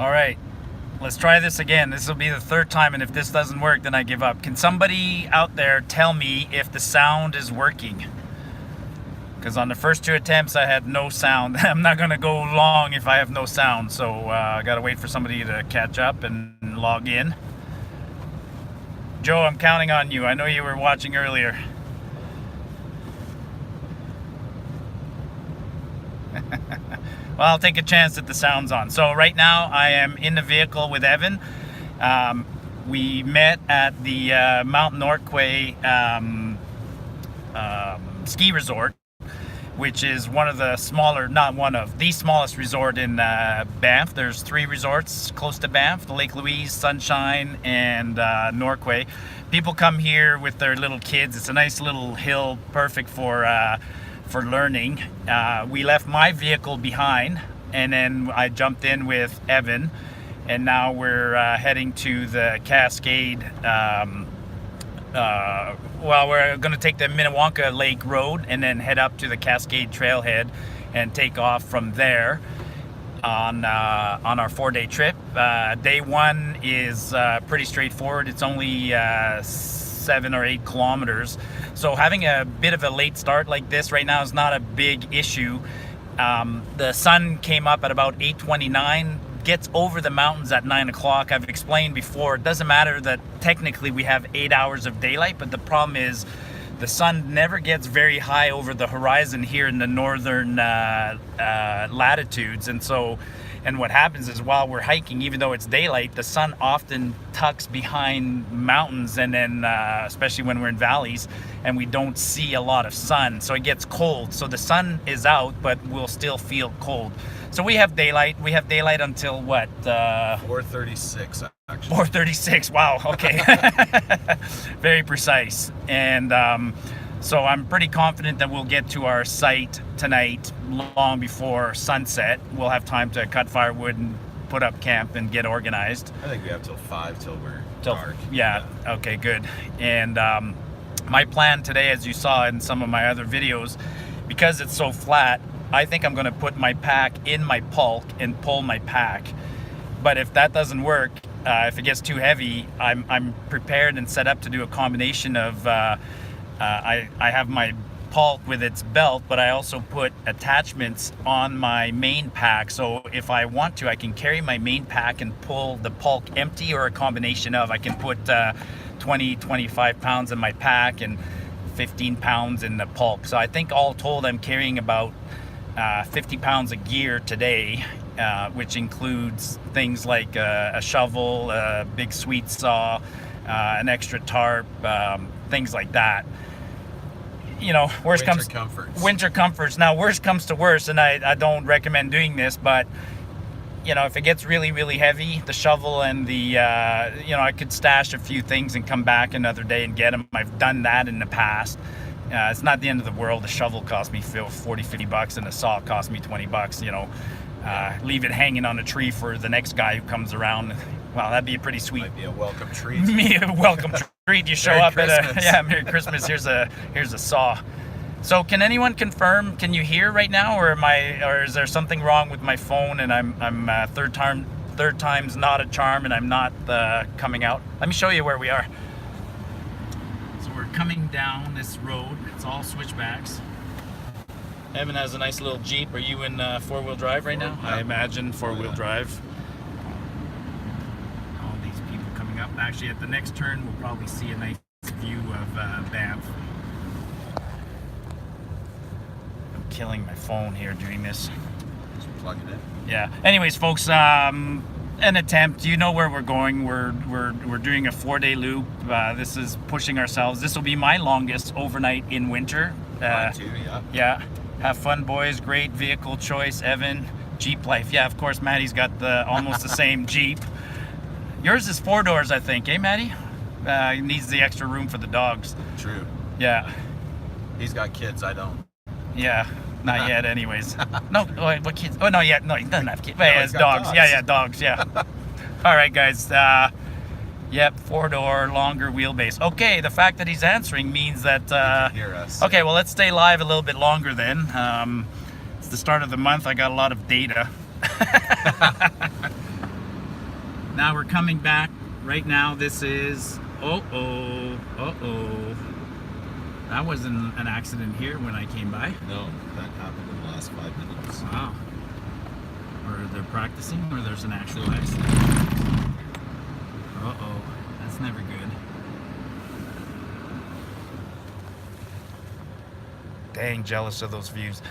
All right, let's try this again. This will be the third time, and if this doesn't work, then I give up. Can somebody out there tell me if the sound is working? Because on the first two attempts, I had no sound. I'm not going to go long if I have no sound, so I got to wait for somebody to catch up and log in. Joe, I'm counting on you. I know you were watching earlier. Well, I'll take a chance that the sound's on. So right now I am in the vehicle with Evan. We met at the Mount Norquay ski resort, which is one of the smaller, not one of, the smallest resort in Banff. There's 3 resorts close to Banff: the Lake Louise, Sunshine, and Norquay. People come here with their little kids. It's a nice little hill, perfect for learning. We left my vehicle behind, and then I jumped in with Evan, and now we're heading to the Cascade. Well, we're going to take the Minnewanka Lake Road and then head up to the Cascade Trailhead and take off from there on our 4-day trip. Day 1 is pretty straightforward. It's only 7 or 8 kilometers. So having a bit of a late start like this right now is not a big issue. The sun came up at about 8:29, gets over the mountains at 9 o'clock. I've explained before, it doesn't matter that technically we have 8 hours of daylight, but the problem is the sun never gets very high over the horizon here in the northern latitudes. And what happens is, while we're hiking, even though it's daylight, the sun often tucks behind mountains, and then especially when we're in valleys and we don't see a lot of sun, so it gets cold. So the sun is out, but we'll still feel cold. So we have daylight. We have daylight until what? 4:36 actually. 4:36. Wow. Okay. Very precise. And so I'm pretty confident that we'll get to our site tonight long before sunset. We'll have time to cut firewood and put up camp and get organized. I think we have till 5 till we're dark. Yeah. Okay, good. And my plan today, as you saw in some of my other videos, because it's so flat, I think I'm going to put my pack in my pulk and pull my pack. But if that doesn't work, if it gets too heavy, I'm prepared and set up to do a combination of I have my pulk with its belt, but I also put attachments on my main pack. So if I want to, I can carry my main pack and pull the pulk empty, or a combination of. I can put 25 pounds in my pack and 15 pounds in the pulk. So I think all told, I'm carrying about 50 pounds of gear today, which includes things like a shovel, a big sweet saw, an extra tarp, things like that. You know, winter comforts. Winter comforts. Now, worst comes to worst, and I don't recommend doing this, but you know, if it gets really, really heavy, the shovel and the you know, I could stash a few things and come back another day and get them. I've done that in the past. It's not the end of the world. The shovel cost me $40-50, and the saw cost me $20. You know, leave it hanging on a tree for the next guy who comes around. Wow, that'd be a pretty sweet. Might be a welcome treat. Me a welcome treat. You show Merry up Christmas. at a Merry Christmas. Here's a saw. So can anyone confirm? Can you hear right now, or is there something wrong with my phone? And I'm third time's not a charm, and I'm not coming out. Let me show you where we are. So we're coming down this road. It's all switchbacks. Evan has a nice little Jeep. Are you in 4-wheel drive right now? Yeah. I imagine 4-wheel drive. All these people coming up. Actually, at the next turn, we'll probably see a nice view of Banff. I'm killing my phone here doing this. Just plug it in. Yeah. Anyways, folks, an attempt. You know where we're going. We're doing a 4-day loop. This is pushing ourselves. This will be my longest overnight in winter. Mine too, yeah. Yeah. Have fun, boys. Great vehicle choice, Evan. Jeep life. Yeah, of course, Maddie's got almost the same Jeep. Yours is 4 doors, I think, eh, Maddie? He needs the extra room for the dogs. True. Yeah. He's got kids, I don't. Yeah. Not yet, anyways. No, what kids? Oh, no, yet. No, he doesn't have kids. But No, he he's has got dogs. dogs. Yeah, dogs. Yeah. All right, guys. Yep, 4-door, longer wheelbase. Okay, the fact that he's answering means that. He can hear us. Okay, well, let's stay live a little bit longer then. It's the start of the month. I got a lot of data. Now we're coming back. Right now, this is. That wasn't an accident here when I came by. No, that happened in the last 5 minutes. Wow. Or they're practicing, or there's an actual accident. That's never good. Dang, jealous of those views.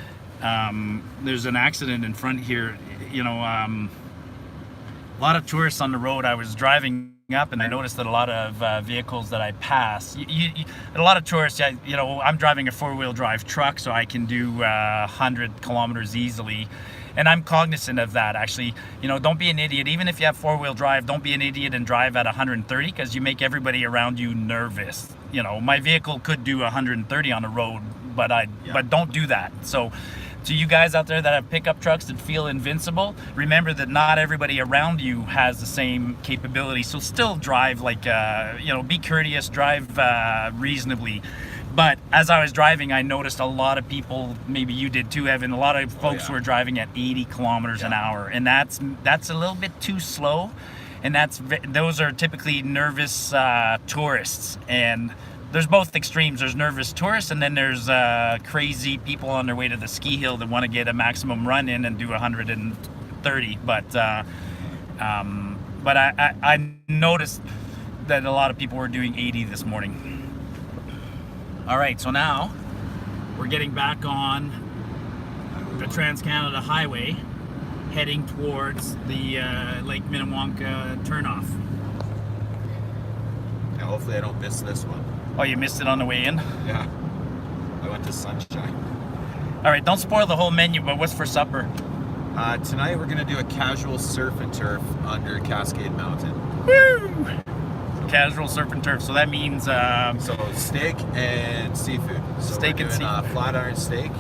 There's an accident in front here. You know, a lot of tourists on the road. I was driving up and I noticed that a lot of vehicles that I pass, a lot of tourists, you know, I'm driving a four-wheel drive truck, so I can do 100 kilometers easily. And I'm cognizant of that, actually. You know, don't be an idiot. Even if you have four-wheel drive, don't be an idiot and drive at 130, because you make everybody around you nervous. You know, my vehicle could do 130 on the road, but but don't do that. So to you guys out there that have pickup trucks that feel invincible, remember that not everybody around you has the same capability. So still drive like, you know, be courteous, drive reasonably. But as I was driving, I noticed a lot of people, maybe you did too, Evan, a lot of folks were driving at 80 kilometers an hour. And that's a little bit too slow. And those are typically nervous tourists. And there's both extremes. There's nervous tourists, and then there's crazy people on their way to the ski hill that want to get a maximum run in and do 130. But I noticed that a lot of people were doing 80 this morning. All right, so now we're getting back on the Trans-Canada Highway, heading towards the Lake Minnewanka turnoff. Yeah, hopefully I don't miss this one. Oh, you missed it on the way in? Yeah. I went to Sunshine. All right, don't spoil the whole menu, but what's for supper? Tonight we're going to do a casual surf and turf under Cascade Mountain. Woo! Casual surf and turf. So that means... So steak and seafood. So Steak we're and doing seafood. Flat iron steak,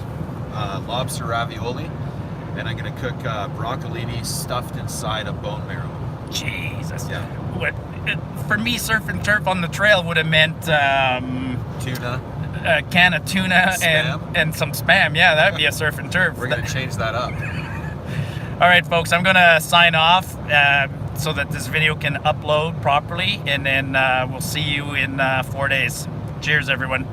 lobster ravioli, and I'm going to cook broccolini stuffed inside a bone marrow. Jesus. Yeah. What? For me, surf and turf on the trail would have meant Tuna. a can of tuna Spam. and some Spam. Yeah, that'd be a surf and turf. We're going to change that up. All right, folks, I'm going to sign off so that this video can upload properly, and then we'll see you in 4 days. Cheers, everyone.